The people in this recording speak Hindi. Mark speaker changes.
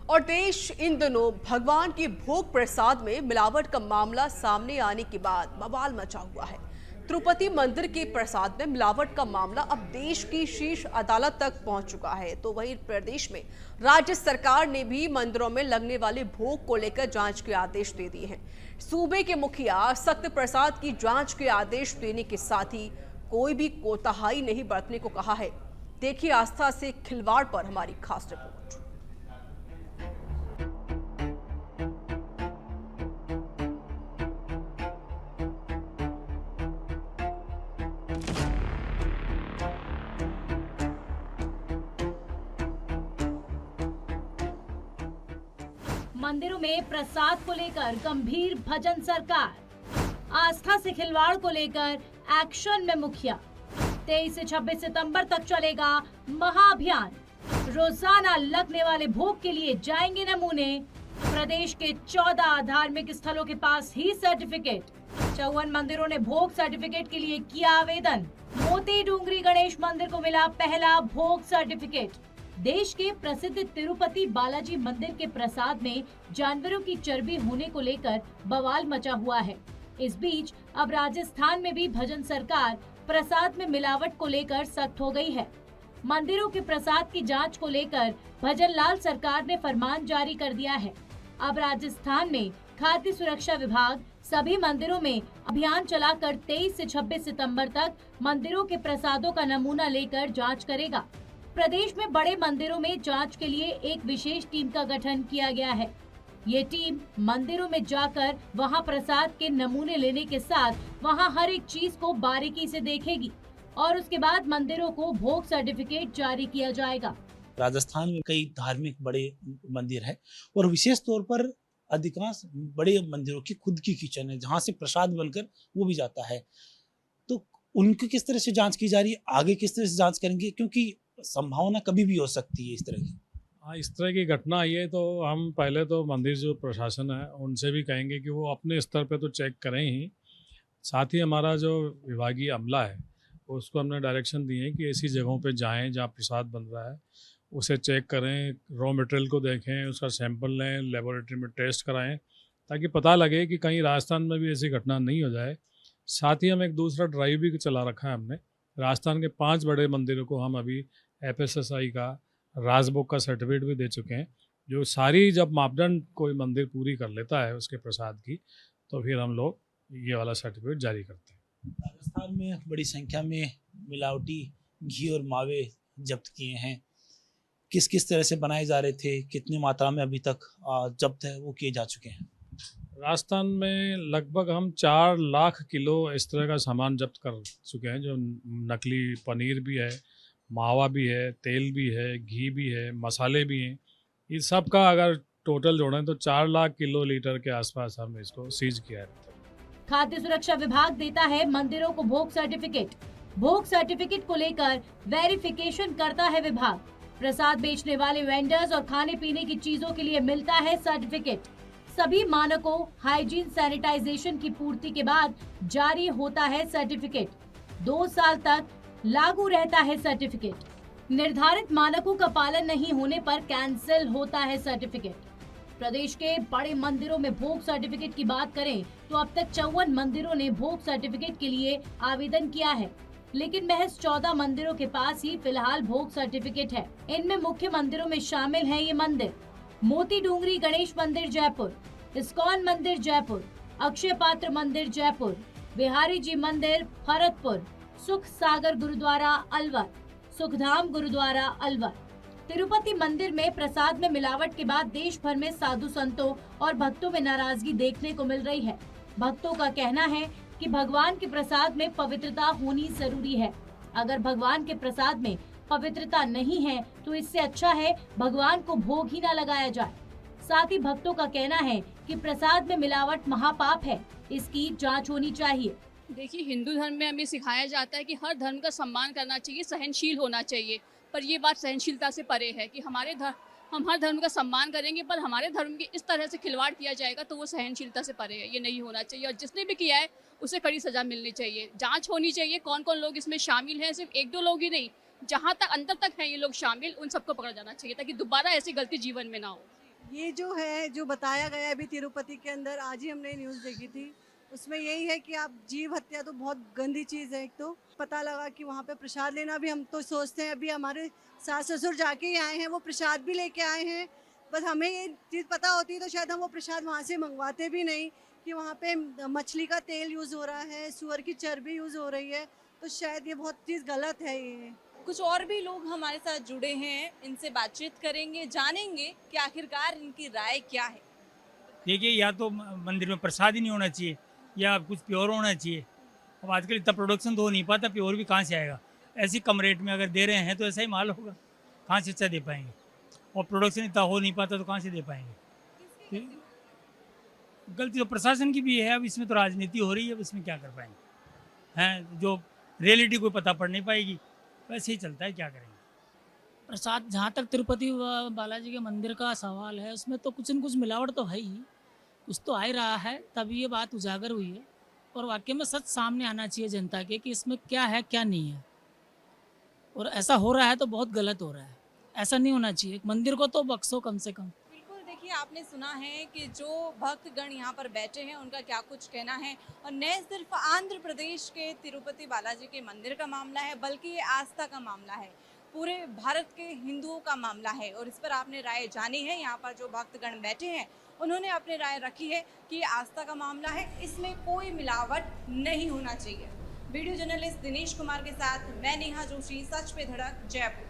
Speaker 1: और देश इन दिनों भगवान की भोग प्रसाद में मिलावट का मामला सामने आने के बाद बवाल मचा हुआ है। तिरुपति मंदिर के प्रसाद में मिलावट का मामला अब देश की शीर्ष अदालत तक पहुंच चुका है। तो वहीं प्रदेश में राज्य सरकार ने भी मंदिरों में लगने वाले भोग को लेकर जांच के आदेश दे दिए हैं। सूबे के मुखिया सत्य प्रसाद की जांच के आदेश देने के साथ ही कोई भी कोताही नहीं बरतने को कहा है। देखिए आस्था से खिलवाड़ पर हमारी खास रिपोर्ट।
Speaker 2: मंदिरों में प्रसाद को लेकर गंभीर भजन सरकार, आस्था से खिलवाड़ को लेकर एक्शन में मुखिया। 23 से 26 सितंबर तक चलेगा महाअभियान। रोजाना लगने वाले भोग के लिए जाएंगे नमूने। प्रदेश के 14 धार्मिक स्थलों के पास ही सर्टिफिकेट। 54 मंदिरों ने भोग सर्टिफिकेट के लिए किया आवेदन। मोती डूंगरी गणेश मंदिर को मिला पहला भोग सर्टिफिकेट। देश के प्रसिद्ध तिरुपति बालाजी मंदिर के प्रसाद में जानवरों की चर्बी होने को लेकर बवाल मचा हुआ है। इस बीच अब राजस्थान में भी भजन सरकार प्रसाद में मिलावट को लेकर सख्त हो गई है। मंदिरों के प्रसाद की जांच को लेकर भजन लाल सरकार ने फरमान जारी कर दिया है। अब राजस्थान में खाद्य सुरक्षा विभाग सभी मंदिरों में अभियान चलाकर 23 से 26 सितंबर तक मंदिरों के प्रसादों का नमूना लेकर जांच करेगा। प्रदेश में बड़े मंदिरों में जांच के लिए एक विशेष टीम का गठन किया गया है। ये टीम मंदिरों में जाकर वहां प्रसाद के नमूने लेने के साथ वहां हर एक चीज को बारीकी से देखेगी और उसके बाद मंदिरों को भोग सर्टिफिकेट जारी किया जाएगा।
Speaker 3: राजस्थान में कई धार्मिक बड़े मंदिर है और विशेष तौर पर अधिकांश बड़े मंदिरों की खुद की किचन है जहाँ से प्रसाद बनकर वो भी जाता है। तो उनकी किस तरह से जांच की जा रही है, आगे किस तरह से जांच करेंगे, क्योंकि संभावना कभी भी हो सकती है इस तरह की।
Speaker 4: हाँ, इस तरह की घटना आई है तो हम पहले तो मंदिर जो प्रशासन है उनसे भी कहेंगे कि वो अपने स्तर पे तो चेक करें ही, साथ ही हमारा जो विभागीय अमला है उसको हमने डायरेक्शन दिए हैं कि ऐसी जगहों पे जाएं जहाँ प्रसाद बन रहा है, उसे चेक करें, रॉ मटेरियल को देखें, उसका सैंपल लें, लेबोरेटरी में टेस्ट कराएं ताकि पता लगे कि कहीं राजस्थान में भी ऐसी घटना नहीं हो जाए। साथ ही हम एक दूसरा ड्राइव भी चला रखा है हमने। राजस्थान के 5 बड़े मंदिरों को हम अभी FSSAI का राजभोग का सर्टिफिकेट भी दे चुके हैं। जो सारी जब मापदंड कोई मंदिर पूरी कर लेता है उसके प्रसाद की, तो फिर हम लोग ये वाला सर्टिफिकेट जारी करते हैं।
Speaker 3: राजस्थान में बड़ी संख्या में मिलावटी घी और मावे जब्त किए हैं। किस किस तरह से बनाए जा रहे थे, कितनी मात्रा में अभी तक जब्त है वो किए जा चुके हैं?
Speaker 4: राजस्थान में लगभग हम 4 लाख किलो इस तरह का सामान जब्त कर चुके हैं, जो नकली पनीर भी है, मावा भी है, तेल भी है, घी भी है, मसाले भी हैं। इस सब का अगर टोटल जोड़ें तो 4 लाख किलो लीटर के आसपास हम इसको सीज किया है।
Speaker 2: खाद्य सुरक्षा विभाग देता है मंदिरों को भोग सर्टिफिकेट। भोग सर्टिफिकेट को लेकर वेरिफिकेशन करता है विभाग। प्रसाद बेचने वाले वेंडर्स और खाने पीने की चीजों के लिए मिलता है सर्टिफिकेट। सभी मानकों हाइजीन सैनिटाइजेशन की पूर्ति के बाद जारी होता है सर्टिफिकेट। 2 साल तक लागू रहता है सर्टिफिकेट। निर्धारित मानकों का पालन नहीं होने पर कैंसिल होता है सर्टिफिकेट। प्रदेश के बड़े मंदिरों में भोग सर्टिफिकेट की बात करें तो अब तक 54 मंदिरों ने भोग सर्टिफिकेट के लिए आवेदन किया है, लेकिन महज 14 मंदिरों के पास ही फिलहाल भोग सर्टिफिकेट है। इनमें मुख्य मंदिरों में शामिल हैं ये मंदिर: मोती डूंगरी गणेश मंदिर जयपुर, इस्कॉन मंदिर जयपुर, अक्षय पात्र मंदिर जयपुर, बिहारी जी मंदिर भरतपुर, सुख सागर गुरुद्वारा अलवर, सुखधाम गुरुद्वारा अलवर। तिरुपति मंदिर में प्रसाद में मिलावट के बाद देश भर में साधु संतों और भक्तों में नाराजगी देखने को मिल रही है। भक्तों का कहना है कि भगवान के प्रसाद में पवित्रता होनी जरूरी है। अगर भगवान के प्रसाद में पवित्रता नहीं है तो इससे अच्छा है भगवान को भोग ही न लगाया जाए। साथ ही भक्तों का कहना है कि प्रसाद में मिलावट महापाप है, इसकी जांच होनी चाहिए।
Speaker 5: देखिए, हिंदू धर्म में हमें सिखाया जाता है कि हर धर्म का सम्मान करना चाहिए, सहनशील होना चाहिए, पर ये बात सहनशीलता से परे है कि हम हर धर्म का सम्मान करेंगे पर हमारे धर्म की इस तरह से खिलवाड़ किया जाएगा तो वो सहनशीलता से परे है। ये नहीं होना चाहिए और जिसने भी किया है उसे कड़ी सजा मिलनी चाहिए। जांच होनी चाहिए कौन कौन लोग इसमें शामिल हैं, सिर्फ 1-2 लोग ही नहीं, जहाँ तक अंदर तक हैं ये लोग शामिल, उन सबको पकड़ा जाना चाहिए ताकि दोबारा ऐसी गलती जीवन में ना हो।
Speaker 6: ये जो है, जो बताया गया है अभी तिरुपति के अंदर, आज ही हमने न्यूज़ देखी थी, उसमें यही है कि आप जीव हत्या तो बहुत गंदी चीज़ है। एक तो पता लगा कि वहाँ पे प्रसाद लेना भी, हम तो सोचते हैं अभी हमारे सास ससुर जाके ही आए हैं, वो प्रसाद भी लेके आए हैं, बस हमें ये चीज़ पता होती तो शायद हम वो प्रसाद वहाँ से मंगवाते भी नहीं कि वहाँ पे मछली का तेल यूज़ हो रहा है, सुअर की चर्बी यूज़ हो रही है, तो शायद ये बहुत चीज़ गलत है। ये
Speaker 7: कुछ और भी लोग हमारे साथ जुड़े हैं, इनसे बातचीत करेंगे, जानेंगे कि आखिरकार इनकी राय क्या है।
Speaker 8: देखिए, या तो मंदिर में प्रसाद ही नहीं होना चाहिए या कुछ प्योर होना चाहिए। अब आजकल इतना प्रोडक्शन तो हो नहीं पाता, प्योर भी कहाँ से आएगा। ऐसी कम रेट में अगर दे रहे हैं तो ऐसा ही माल होगा, कहाँ से अच्छा दे पाएंगे। और प्रोडक्शन इतना हो नहीं पाता तो कहाँ से दे पाएंगे। गलती तो प्रशासन की भी है। अब इसमें तो राजनीति हो रही है, अब इसमें क्या कर पाएंगे हैं। जो रियलिटी को पता पड़ नहीं पाएगी, वैसे ही चलता है, क्या करेंगे।
Speaker 9: प्रसाद, जहाँ तक तिरुपति बालाजी के मंदिर का सवाल है, उसमें तो कुछ न कुछ मिलावट तो है ही, कुछ तो आ ही रहा है, तभी ये बात उजागर हुई है। और वाकई में सच सामने आना चाहिए जनता के कि इसमें क्या है क्या नहीं है। और ऐसा हो रहा है तो बहुत गलत हो रहा है, ऐसा नहीं होना चाहिए। मंदिर को तो बख्शो कम से कम।
Speaker 7: बिल्कुल, देखिए आपने सुना है कि जो भक्तगण यहाँ पर बैठे हैं उनका क्या कुछ कहना है। और न सिर्फ आंध्र प्रदेश के तिरुपति बालाजी के मंदिर का मामला है, बल्कि ये आस्था का मामला है, पूरे भारत के हिंदुओं का मामला है। और इस पर आपने राय जानी है। यहाँ पर जो भक्तगण बैठे हैं उन्होंने अपनी राय रखी है कि आस्था का मामला है, इसमें कोई मिलावट नहीं होना चाहिए। वीडियो जर्नलिस्ट दिनेश कुमार के साथ मैं नेहा जोशी, सच पे धड़क, जयपुर।